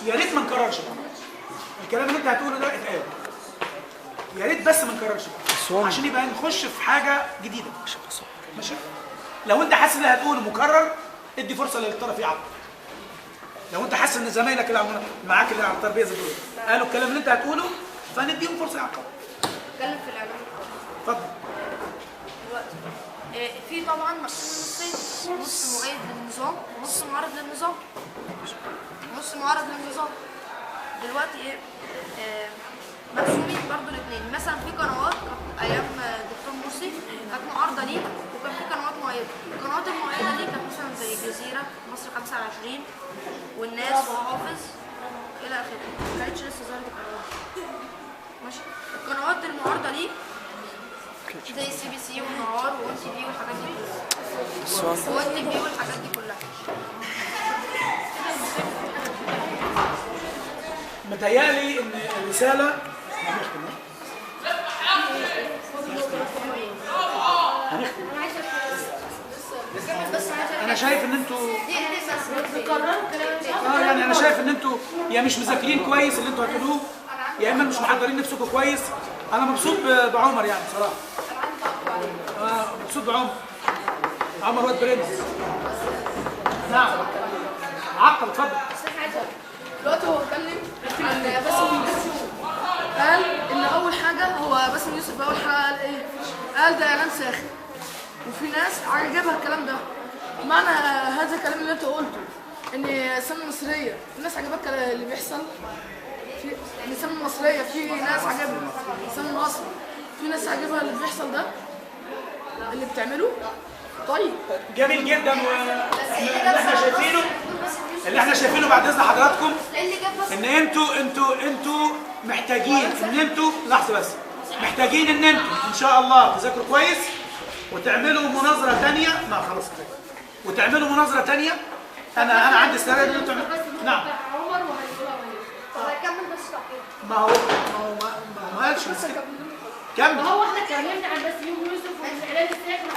يا ريت ما نكررش بقى الكلام اللي انت هتقوله ده اتقال، يا ريت بس ما نكررش بقى عشان يبقى نخش في حاجه جديده. ماشي؟ لو انت حاسس ان هتقوله مكرر ادي فرصه للطرف يعبر. لو انت حاسس ان زمايلك اللي معاك اللي على الترابيزه دول قالوا الكلام اللي انت هتقوله فنديهم فرصه يعبروا. اتكلم في الاعلام. اتفضل. دلوقتي في طبعا مقسوم نصين، نص مؤيد للنظام ونص معارض للنظام. نص معارض للنظام دلوقتي مقسومين برضو الاثنين. مثلا في قنوات ايام الدكتور مرسي كانت معارضه ليه، وكان في قنوات مؤيده. القنوات المؤيده دي كانت مثلا زي الجزيره، مصر 25، والناس، وحافظ الى اخره. ما كانتش لسه ظهرت القنوات. ماشي؟ القنوات المعارضه ليه زي السي بي سي والنهار وان تي في والحاجات دي كلها. وان تي في والحاجات دي كلها. متهيألي ان الرساله انا شايف ان انتوا يعني انا شايف ان انتوا يا مش مذاكرين كويس اللي انتوا هتقولوه، يا اما مش محضرين نفسكم كويس. انا مبسوط بعمر يعني بصراحه. مبسوط بعمر. عمر واد برنس. نعم. عقل اتفضل. دلوقتي هو اتكلم عن باسم يوسف، قال ان اول حاجه هو باسم يوسف اول حاجه قال ايه؟ قال ده اعلان ساخن، وفي ناس عجبها الكلام ده. معنى هذا الكلام اللي انت قلته ان السينما المصريه الناس عجبها اللي بيحصل في السينما المصريه، في ناس عجبها السينما المصري، في ناس عجبها اللي بيحصل ده اللي بتعمله. طيب جميل جدا. اللي احنا شايفينه بعد اذن حضراتكم ان انتوا محتاجين ان انتوا لحظه بس، محتاجين ان انتوا ان شاء الله تذاكروا كويس وتعملوا مناظره ثانيه. ما خلاص كده، وتعملوا مناظره ثانيه. انا عندي استعداد ان انتوا نعم. عمر وهيكمل بس ما هو ما قالش كمل. ما هو احنا اتكلمنا عن بس يوسف والاعلان الساخن.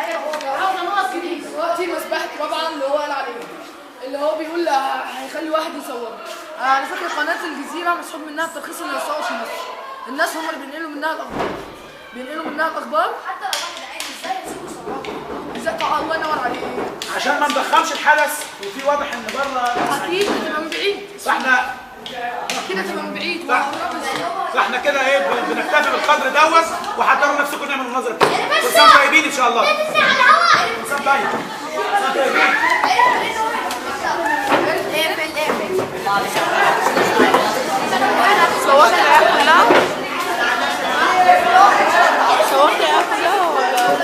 عاوزه نقط جديد دلوقتي مسبحة طبعا اللي هو قال عليه، اللي هو بيقول هيخلي واحد يصور. انا فاكر قناه الجزيره مسحوب منها الترخيص اللي يصور في مصر. الناس هم اللي بينقلوا منها الاخبار. حتى لو واحد عايز ازاي يسيبوا يصوروا؟ ازاي؟ الله ينور عليك. عشان ما نضخمش الحدث، وفي واضح ان بره اكيد هتبقى من بعيد. فاحنا كده تبقى من بعيد. فاحنا كده ايه بنكتفي بالقدر دوت، وحضروا نفسكم نعمل مناظره ثانيه. كل سنه طيبين ان شاء الله. كل سنه طيب. صورت العيال كلها؟ صورت العيال كلها ولا؟